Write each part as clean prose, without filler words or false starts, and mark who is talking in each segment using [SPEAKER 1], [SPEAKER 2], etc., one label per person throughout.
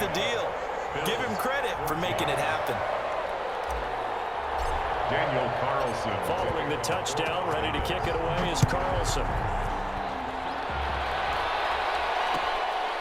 [SPEAKER 1] the deal. Give him credit for making it happen.
[SPEAKER 2] Daniel Carlson.
[SPEAKER 3] Following the touchdown, ready to kick it away is Carlson.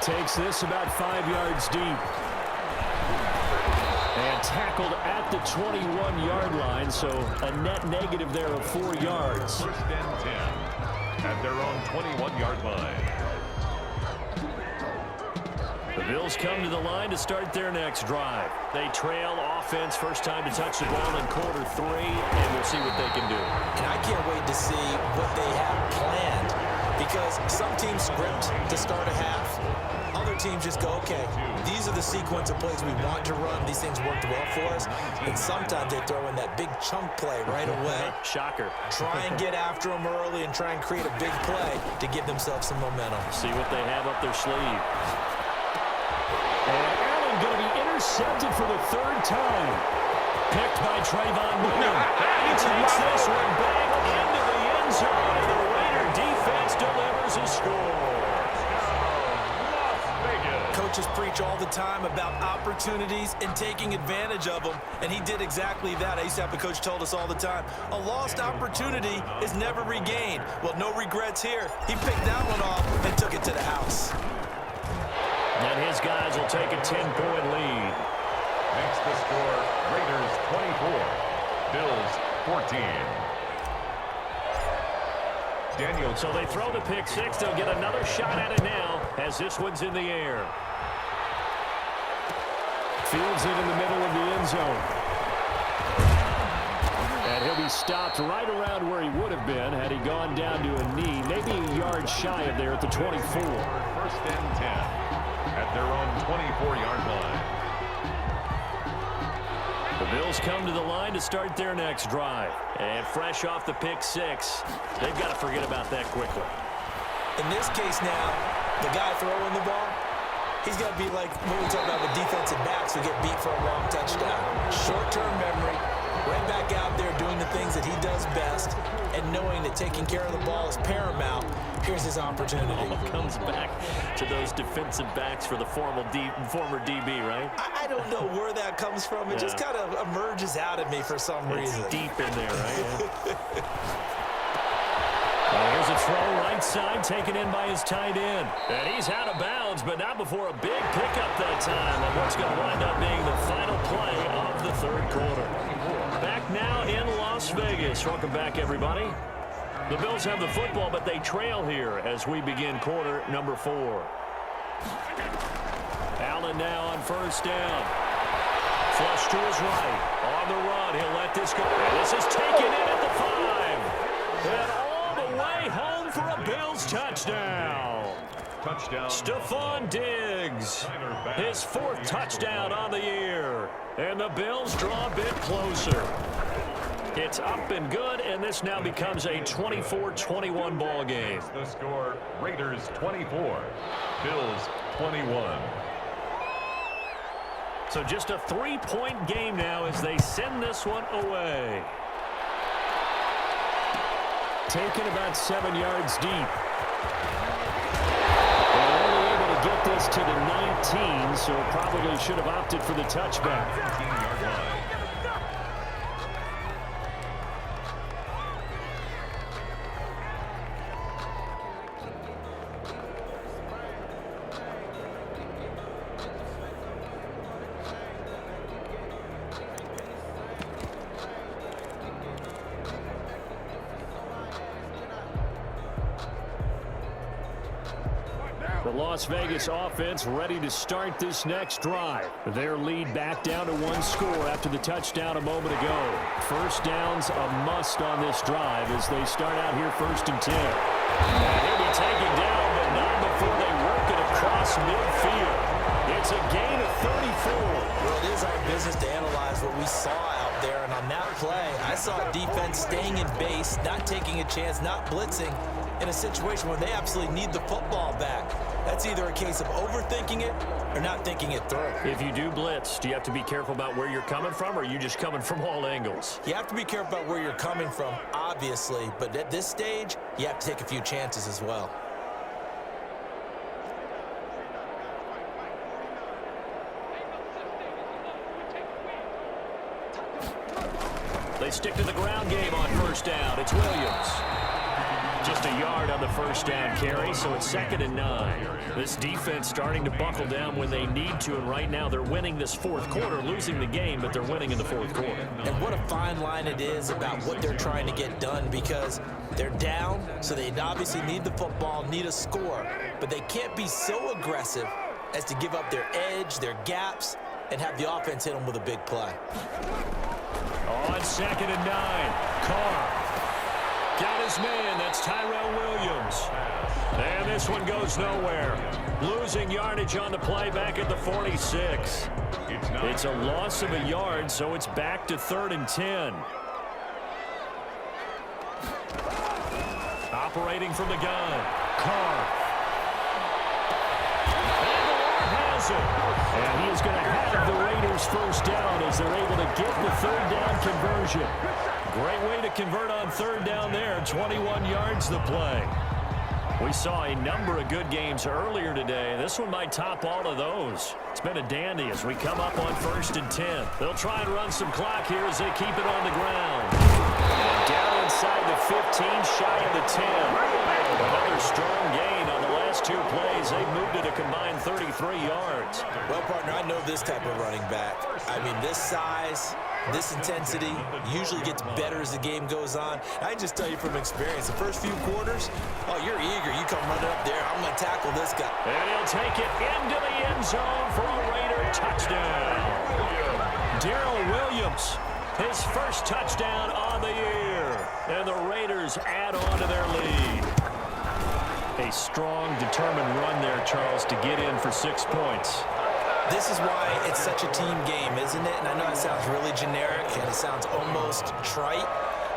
[SPEAKER 3] Takes this about 5 yards deep. And tackled at the 21-yard line, so a net negative there of 4 yards.
[SPEAKER 2] First and 10 at their own 21-yard line.
[SPEAKER 3] The Bills come to the line to start their next drive. They trail offense, first time to touch the ball in quarter 3, and we'll see what they can do.
[SPEAKER 1] And I can't wait to see what they have planned, because some teams script to start a half. Other teams just go, okay, these are the sequence of plays we want to run. These things worked well for us. And sometimes they throw in that big chunk play right away.
[SPEAKER 3] Shocker.
[SPEAKER 1] Try and get after them early and try and create a big play to give themselves some momentum.
[SPEAKER 3] See what they have up their sleeve. And Allen going to be intercepted for the 3rd time. Picked by Trayvon Mullen. He takes this one back into the end zone. And the Raider defense delivers a score.
[SPEAKER 1] Coaches preach all the time about opportunities and taking advantage of them, and he did exactly that. I used to have a coach told us all the time, a lost opportunity is never regained. Well, no regrets here. He picked that one off and took it to the house.
[SPEAKER 3] And his guys will take a 10-point lead.
[SPEAKER 2] Makes the score Raiders 24, Bills 14. Daniel.
[SPEAKER 3] So they throw the pick 6. They'll get another shot at it now as this one's in the air. Fields it in the middle of the end zone. And he'll be stopped right around where he would have been had he gone down to a knee, maybe a yard shy of there at the 24.
[SPEAKER 2] First and 10 at their own 24-yard line.
[SPEAKER 3] The Bills come to the line to start their next drive. And fresh off the pick 6, they've got to forget about that quickly.
[SPEAKER 1] In this case now, the guy throwing the ball, he's got to be like when we talk about the defensive backs who get beat for a long touchdown. Short-term memory, right back out there doing the things that he does best, and knowing that taking care of the ball is paramount. Here's his opportunity.
[SPEAKER 3] All comes back to those defensive backs for the former DB, right?
[SPEAKER 1] I don't know where that comes from. It just kind of emerges out of me for some reason.
[SPEAKER 3] It's deep in there, right? Here's a throw right side, taken in by his tight end. And he's out of bounds, but not before a big pickup that time on what's going to wind up being the final play of the 3rd quarter. Back now in Las Vegas. Welcome back, everybody. The Bills have the football, but they trail here as we begin quarter number 4. Allen now on first down. Flush to his right. On the run, he'll let this go. And this is taken in at the 5. And all the way home for a Bills touchdown.
[SPEAKER 2] Touchdown.
[SPEAKER 3] Stephon Diggs. His 4th touchdown on the year. And the Bills draw a bit closer. It's up and good, and this now becomes a 24-21 ball game.
[SPEAKER 2] The score, Raiders 24, Bills 21.
[SPEAKER 3] So just a 3-point game now as they send this one away. Taken about 7 yards deep. They're only able to get this to the 19, so probably should have opted for the touchback.
[SPEAKER 2] 15-yard line.
[SPEAKER 3] The Las Vegas offense ready to start this next drive. Their lead back down to 1 score after the touchdown a moment ago. First down's a must on this drive as they start out here 1st and 10. And he'll be taken down, but not before they work it across midfield. It's a gain of 34.
[SPEAKER 1] Well, it is our business to analyze what we saw out there, and on that play, I saw defense staying in base, not taking a chance, not blitzing, in a situation where they absolutely need the football back. That's either a case of overthinking it or not thinking it through.
[SPEAKER 3] If you do blitz, do you have to be careful about where you're coming from, or are you just coming from all angles?
[SPEAKER 1] You have to be careful about where you're coming from, obviously, but at this stage, you have to take a few chances as well.
[SPEAKER 3] they stick to the ground game on first down. It's Williams. Just a yard on the first down carry, so it's 2nd and 9. This defense starting to buckle down when they need to, and right now they're winning this fourth quarter, losing the game, but they're winning in the fourth quarter.
[SPEAKER 1] And what a fine line it is about what they're trying to get done, because they're down, so they obviously need the football, need a score, but they can't be so aggressive as to give up their edge, their gaps, and have the offense hit them with a big play.
[SPEAKER 3] On 2nd and 9, Carr. Got his man, that's Tyrell Williams. And this one goes nowhere. Losing yardage on the play back at the 46. It's a loss of a yard, so it's back to 3rd and 10. Operating from the gun, Carr. And the Lord has it. And he is going to have the Raiders first down as they're able to get the 3rd down conversion. Great way to convert on 3rd down there. 21 yards the play. We saw a number of good games earlier today. This one might top all of those. It's been a dandy as we come up on 1st and 10. They'll try and run some clock here as they keep it on the ground. And down inside the 15, shy of the 10. Another strong gain on the last 2 plays. They've moved it a combined 33 yards.
[SPEAKER 1] Well, partner, I know this type of running back. I mean, this size, this intensity usually gets better as the game goes on. I can just tell you from experience, the first few quarters, oh, you're eager. You come running up there. I'm going to tackle this guy.
[SPEAKER 3] And he'll take it into the end zone for a Raider touchdown. Darrell Williams, his first touchdown on the year. And the Raiders add on to their lead. A strong, determined run there, Charles, to get in for 6 points.
[SPEAKER 1] This is why it's such a team game, isn't it? And I know it sounds really generic and it sounds almost trite,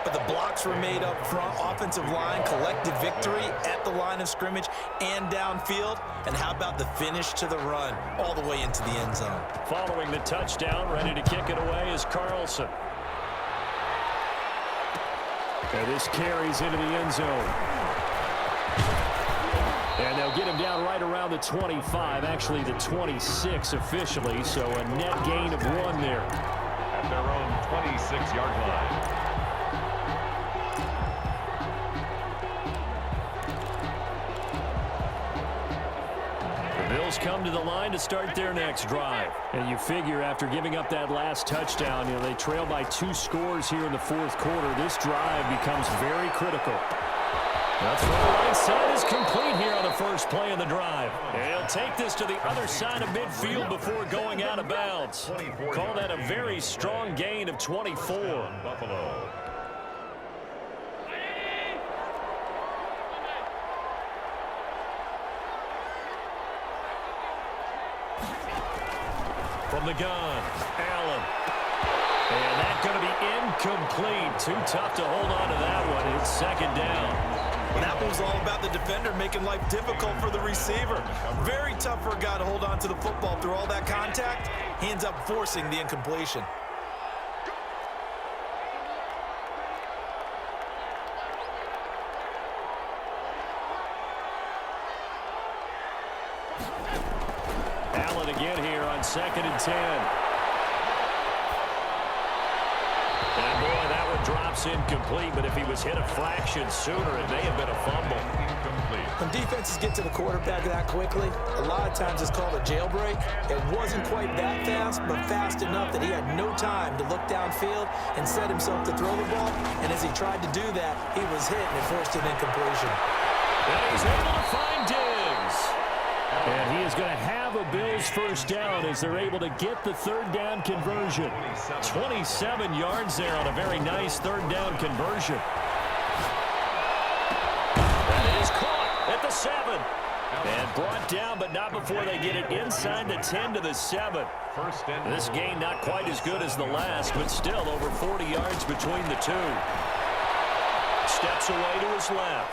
[SPEAKER 1] but the blocks were made up front, offensive line, collective victory at the line of scrimmage and downfield. And how about the finish to the run all the way into the end zone?
[SPEAKER 3] Following the touchdown, ready to kick it away is Carlson. And this carries into the end zone. And they'll get him down right around the 25, actually the 26 officially, so a net gain of 1 there.
[SPEAKER 2] At their own 26-yard line.
[SPEAKER 3] The Bills come to the line to start their next drive. And you figure after giving up that last touchdown, they trail by 2 scores here in the fourth quarter. This drive becomes very critical. That's right. The right side is complete here on the first play of the drive. And he'll take this to the other side of midfield before going out of bounds. Call that a very strong gain of 24.
[SPEAKER 2] Buffalo.
[SPEAKER 3] From the gun, Allen. And that's going to be incomplete. Too tough to hold on to that one. It's 2nd down.
[SPEAKER 1] Well, that one was all about the defender making life difficult for the receiver. Very tough for a guy to hold on to the football through all that contact. He ends up forcing the incompletion.
[SPEAKER 3] Allen again here on 2nd and 10. And boy, that one drops incomplete, but if he was hit a fraction sooner, it may have been a fumble.
[SPEAKER 2] Incomplete.
[SPEAKER 1] When defenses get to the quarterback that quickly, a lot of times it's called a jailbreak. It wasn't quite that fast, but fast enough that he had no time to look downfield and set himself to throw the ball. And as he tried to do that, he was hit and it forced an incompletion.
[SPEAKER 3] And he's able to find Diggs. And he is going to have a Bills first down as they're able to get the 3rd down conversion. 27 yards there on a very nice 3rd down conversion. That is caught at the 7. And brought down, but not before they get it inside the 10 to the 7. This gain not quite as good as the last, but still over 40 yards between the two. Steps away to his left.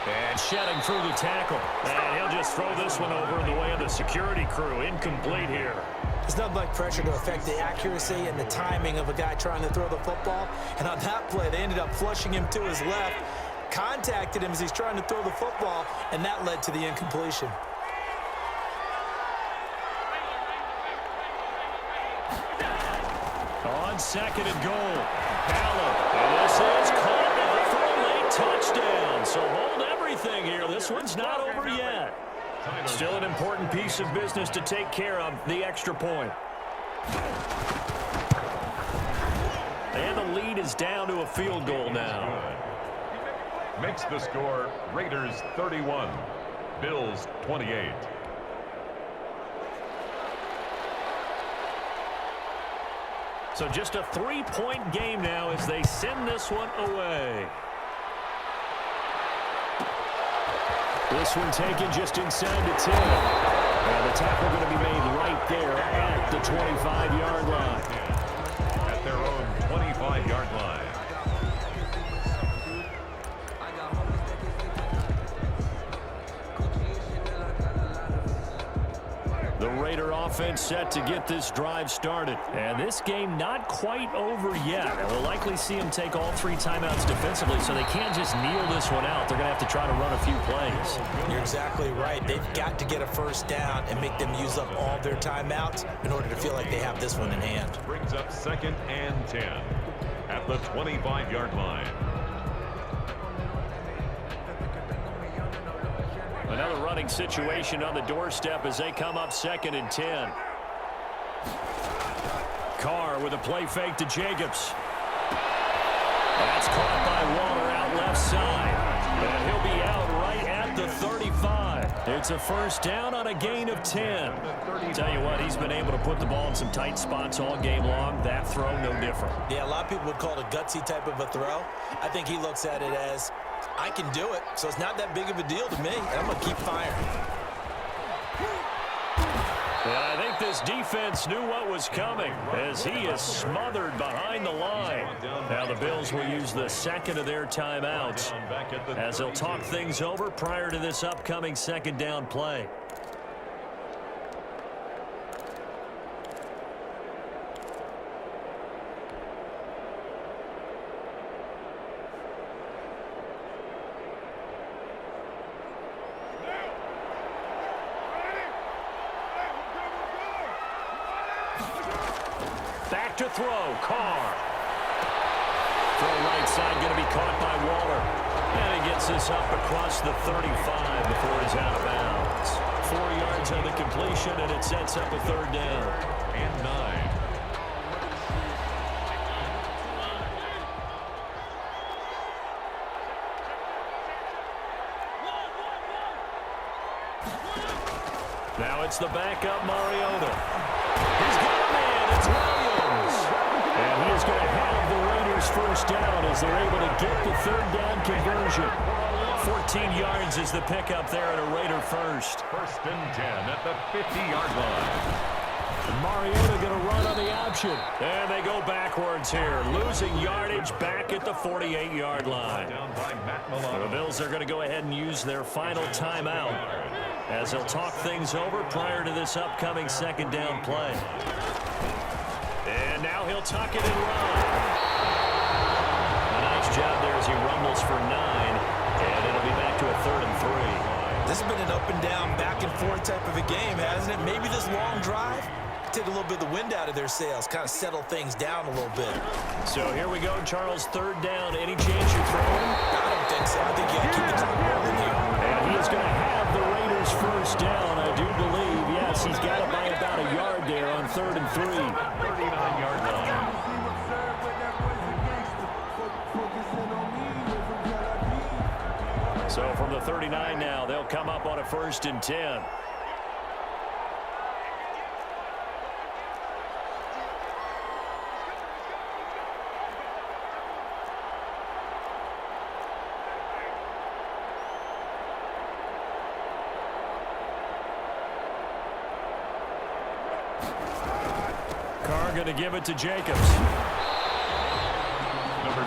[SPEAKER 3] And shedding through the tackle. And he'll just throw this one over in the way of the security crew. Incomplete here.
[SPEAKER 1] There's nothing like pressure to affect the accuracy and the timing of a guy trying to throw the football. And on that play, they ended up flushing him to his left, contacted him as he's trying to throw the football, and that led to the incompletion.
[SPEAKER 3] On second and goal. Allen. And this is caught now for a late touchdown. So hold everything here. This one's not over yet. Still an important piece of business to take care of, the extra point. And the lead is down to a field goal now.
[SPEAKER 2] Makes the score Raiders 31, Bills 28.
[SPEAKER 3] So just a 3-point game now as they send this one away. This one taken just inside the 10. And the tackle going to be made right there at the 25-yard line.
[SPEAKER 2] At their own 25-yard line.
[SPEAKER 3] The Raider offense set to get this drive started. And this game not quite over yet. And we'll likely see them take all 3 timeouts defensively, so they can't just kneel this one out. They're going to have to try to run a few plays.
[SPEAKER 1] You're exactly right. They've got to get a first down and make them use up all their timeouts in order to feel like they have this one in hand.
[SPEAKER 2] Brings up 2nd and 10 at the 25-yard line.
[SPEAKER 3] Another running situation on the doorstep as they come up 2nd and 10. Carr with a play fake to Jacobs. That's caught by Waller out left side. And he'll be out right at the 35. It's a first down on a gain of 10. Tell you what, he's been able to put the ball in some tight spots all game long. That throw, no different.
[SPEAKER 1] Yeah, a lot of people would call it a gutsy type of a throw. I think he looks at it as, I can do it, so it's not that big of a deal to me, and I'm going to keep firing.
[SPEAKER 3] And I think this defense knew what was coming as he is smothered behind the line. Now the Bills will use the second of their timeouts as they'll talk things over prior to this upcoming second down play. Back to throw, Carr. Throw right side going to be caught by Waller. And he gets this up across the 35 before he's out of bounds. 4 yards on the completion, and it sets up a third down.
[SPEAKER 2] And 9.
[SPEAKER 3] Now it's the backup Mariota. He's got a man. It's Williams. And he is going to have the Raiders first down as they're able to get the third down conversion. 14 yards is the pickup there at a Raider first.
[SPEAKER 2] 1st and 10 at the 50-yard line.
[SPEAKER 3] Mariota going to run on the option. And they go backwards here, losing yardage back at the 48-yard line.
[SPEAKER 2] Down by Matt Milano.
[SPEAKER 3] The Bills are going to go ahead and use their final timeout as they'll talk things over prior to this upcoming second down play. And now he'll tuck it and run. A nice job there as he rumbles for 9. And it'll be back to a 3rd and 3.
[SPEAKER 1] This has been an up and down, back and forth type of a game, hasn't it? Maybe this long drive take a little bit of the wind out of their sails, kind of settle things down a little bit.
[SPEAKER 3] So here we go, Charles, 3rd down. Any chance you're throwing?
[SPEAKER 1] I don't think so. I think you got to keep the clock rolling here.
[SPEAKER 3] And he is going to have the Raiders first down, I do believe. Yes, he's got it by about a yard there on 3rd and 3.
[SPEAKER 2] 39-yard line.
[SPEAKER 3] So from the 39 now, they'll come up on a 1st and 10. Carr going to give it to Jacobs.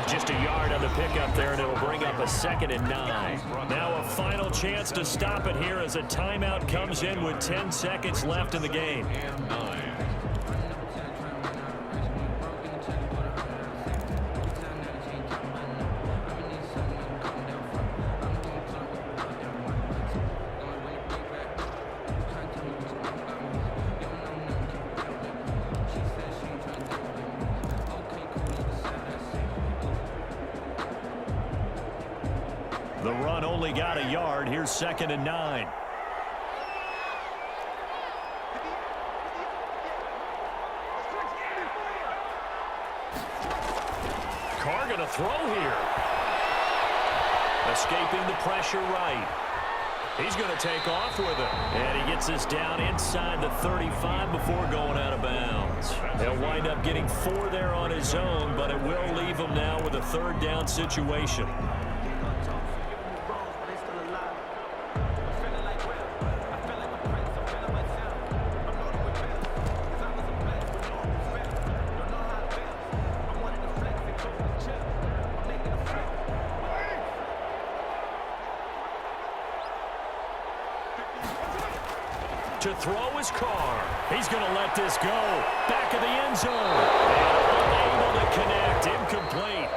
[SPEAKER 3] Just a yard on the pickup there, and it'll bring up a 2nd and 9. Now a final chance to stop it here as a timeout comes in with 10 seconds left in the game.
[SPEAKER 2] And 9.
[SPEAKER 3] The run only got a yard. Here's 2nd and 9. Carr going to throw here. Escaping the pressure right. He's going to take off with it. And he gets us down inside the 35 before going out of bounds. He'll wind up getting 4 there on his own, but it will leave him now with a 3rd down situation. To throw his Carr. He's going to let this go. Back of the end zone. And unable to connect. Incomplete.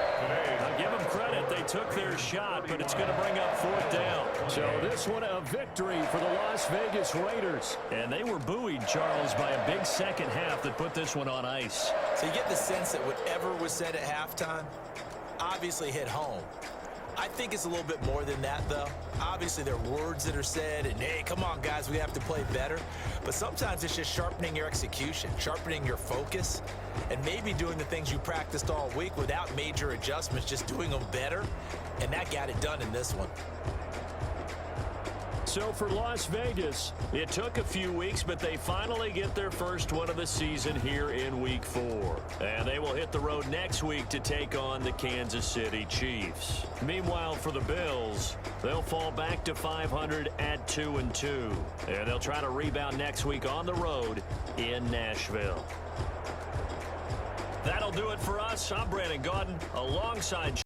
[SPEAKER 3] I'll give them credit. They took their shot, but it's going to bring up 4th down. So this one a victory for the Las Vegas Raiders. And they were buoyed, Charles, by a big second half that put this one on ice.
[SPEAKER 1] So you get the sense that whatever was said at halftime obviously hit home. I think it's a little bit more than that, though. Obviously, there are words that are said, and, hey, come on, guys, we have to play better. But sometimes it's just sharpening your execution, sharpening your focus, and maybe doing the things you practiced all week without major adjustments, just doing them better. And that got it done in this one.
[SPEAKER 3] So for Las Vegas, it took a few weeks, but they finally get their first one of the season here in Week 4. And they will hit the road next week to take on the Kansas City Chiefs. Meanwhile, for the Bills, they'll fall back to 500 at 2-2. And they'll try to rebound next week on the road in Nashville. That'll do it for us. I'm Brandon Gaudin alongside